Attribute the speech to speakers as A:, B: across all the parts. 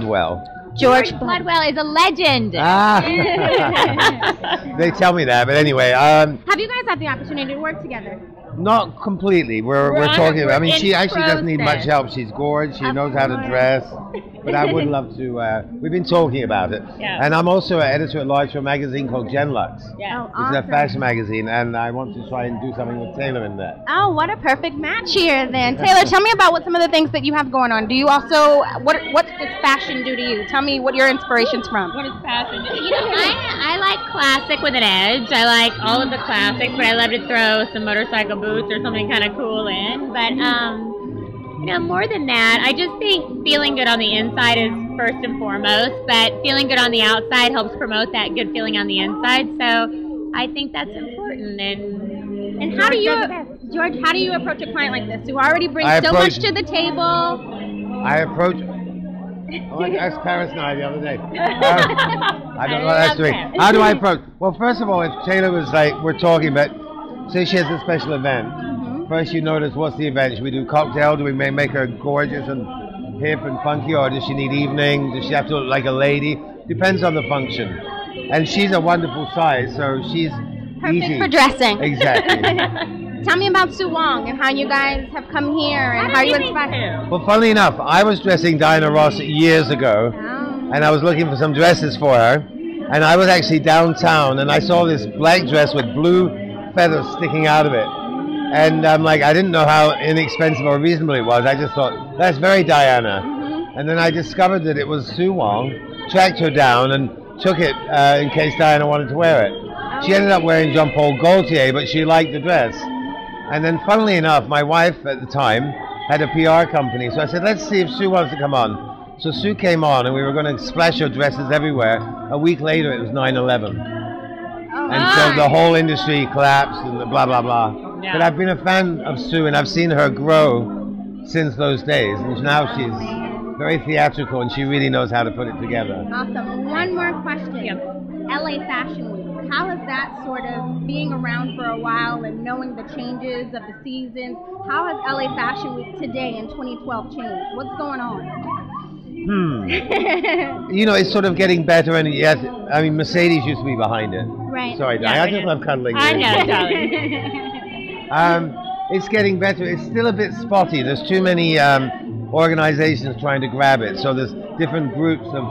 A: Bloodwell.
B: George Bloodwell is a legend.
A: They tell me that, but anyway.
B: Have you guys had the opportunity to work together?
A: Not completely. We're talking about. I mean, she actually doesn't need much help. She's gorgeous. She knows how to dress. But I would love to. We've been talking about it.
B: Yeah.
A: And I'm also an editor-at-large for a magazine called Genlux.
B: Yeah.
A: It's a fashion magazine, and I want to try and do something with Taylor in that.
B: Oh, what a perfect match here then. Taylor, tell me about what some of the things that you have going on. Do you also, what does fashion do to you? Tell me what your inspiration's from.
C: What does fashion do? You know, I like classic with an edge. I like all of the classics, but I love to throw some motorcycle boots or something kind of cool in. But, you know, more than that, I just think feeling good on the inside is first and foremost, but feeling good on the outside helps promote that good feeling on the inside. So I think that's important.
B: And how do you, George, how do you approach a client like this who already brings so much to the table?
A: I approach. I asked Paris and I the other day. I don't know what that's doing. How do I approach? Well, first of all, if Taylor was like, we're talking about, say she has a special event. First, you notice what's the event. Should we do cocktail? Do we make her gorgeous and hip and funky, or does she need evening? Does she have to look like a lady? Depends on the function. And she's a wonderful size, so she's
B: perfect
A: easy
B: for dressing.
A: Exactly.
B: Tell me about Sue Wong and how you guys have come here and how you inspired.
A: Well, funnily enough, I was dressing Diana Ross years ago, and I was looking for some dresses for her, and I was actually downtown, and I saw this black dress with blue feathers sticking out of it. And I'm like, I didn't know how inexpensive or reasonable it was. I just thought, that's very Diana. And then I discovered that it was Sue Wong, tracked her down, and took it in case Diana wanted to wear it. She ended up wearing Jean Paul Gaultier, but she liked the dress. And then, funnily enough, my wife at the time had a PR company. So I said, let's see if Sue wants to come on. So Sue came on, and we were going to splash her dresses everywhere. A week later, it was 9/11. And so the whole industry collapsed and the blah, blah, blah. Yeah. But I've been a fan of Sue, and I've seen her grow since those days. And now she's very theatrical, and she really knows how to put it together.
B: Awesome. One more question. LA Fashion Week. How is that sort of being around for a while and knowing the changes of the seasons? How has LA Fashion Week today in 2012 changed? What's going on?
A: You know, it's sort of getting better, and yes, I mean, Mercedes used to be behind it.
B: Right.
A: Sorry, I just love cuddling.
C: I know, darling.
A: It's getting better. It's still a bit spotty. There's too many organizations trying to grab it. So there's different groups of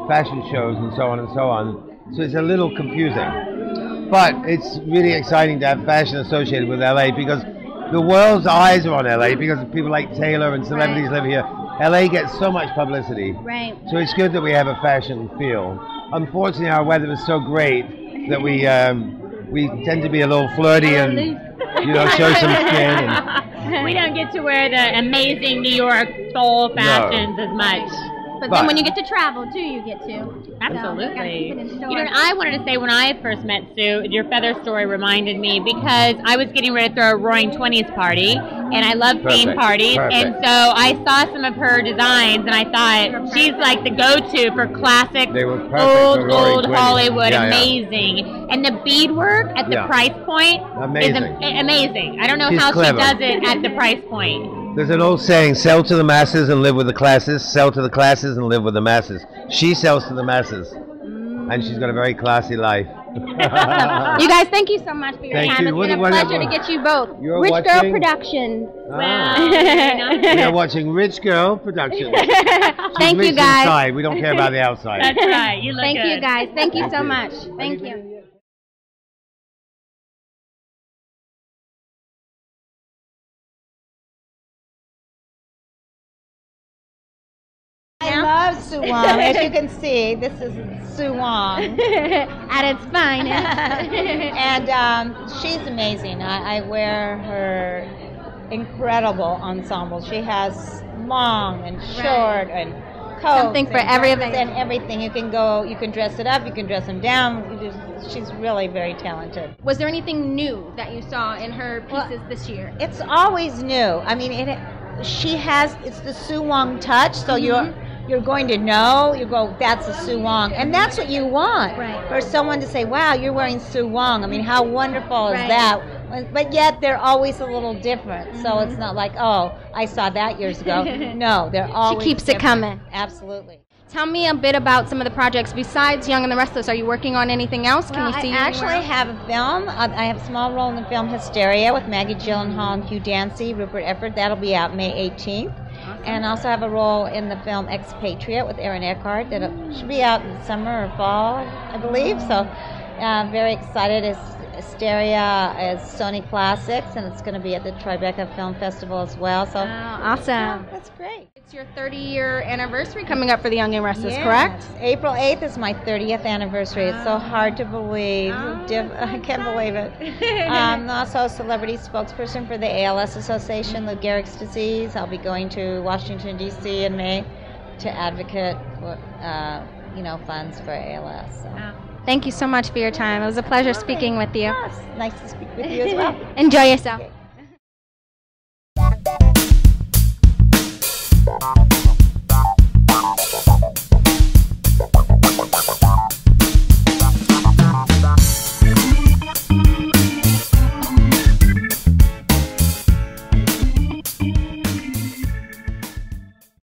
A: fashion shows and so on and so on. So it's a little confusing. But it's really exciting to have fashion associated with LA because the world's eyes are on LA because people like Taylor and celebrities live here. LA gets so much publicity.
B: Right.
A: So it's good that we have a fashion feel. Unfortunately, our weather is so great that we tend to be a little flirty and, you know, show some skin. And
C: we don't get to wear the amazing New York soul fashions as much.
B: But then when you get to travel, too, you get to.
C: Absolutely. So you know, I wanted to say when I first met Sue, your feather story reminded me because I was getting ready to throw a Roaring Twenties party, and I love theme parties, and so I saw some of her designs, and I thought she's like the go-to for classic, old Hollywood, amazing. And the beadwork at the price point is amazing. I don't know how she does it at the price point.
A: There's an old saying, sell to the masses and live with the classes, sell to the classes and live with the masses. She sells to the masses, and she's got a very classy life.
B: You guys, thank you so much for your time. It's been a pleasure to get you both. Rich Girl Productions.
A: We are watching Rich Girl Productions.
B: Thank you, guys.
A: Inside. We don't care about the outside.
C: That's right. You look good.
B: Thank you, guys. Thank you so much. Thank you.
D: I love Sue Wong. As you can see, this is Sue Wong
B: at its finest.
D: And she's amazing. I wear her incredible ensemble. She has long and short and coats.
B: Something for everything.
D: And everything. You can dress it up, you can dress them down. She's really very talented.
B: Was there anything new that you saw in her pieces this year?
D: It's always new. I mean, it's the Sue Wong touch, so you're going to know, you go, that's a Sue Wong. And that's what you want, for someone to say, wow, you're wearing Sue Wong. I mean, how wonderful is that? But yet they're always a little different. So it's not like, oh, I saw that years ago. No, they're always
B: She keeps
D: different.
B: it coming.
D: Absolutely.
B: Tell me a bit about some of the projects besides Young and the Restless. Are you working on anything else? Can we see you
D: I actually have a film. I have a small role in the film Hysteria with Maggie Gyllenhaal and Hugh Dancy, Rupert Everett. That'll be out May 18th. Awesome. And I also have a role in the film Expatriate with Aaron Eckhart that should be out in summer or fall, I believe. So very excited. Hysteria is Sony Classics, and it's going to be at the Tribeca Film Festival as well. So
B: awesome.
D: Yeah, that's great.
B: It's your 30-year anniversary coming up for the Young and Restless,
D: yes.
B: Correct?
D: April 8th is my 30th anniversary. It's so hard to believe. I can't believe it. I'm also a celebrity spokesperson for the ALS Association, Lou Gehrig's disease. I'll be going to Washington, D.C. in May to advocate for funds for ALS. So.
B: Thank you so much for your time. It was a pleasure speaking with you.
D: Yes, nice to speak with you as well.
B: Enjoy yourself.
D: Okay.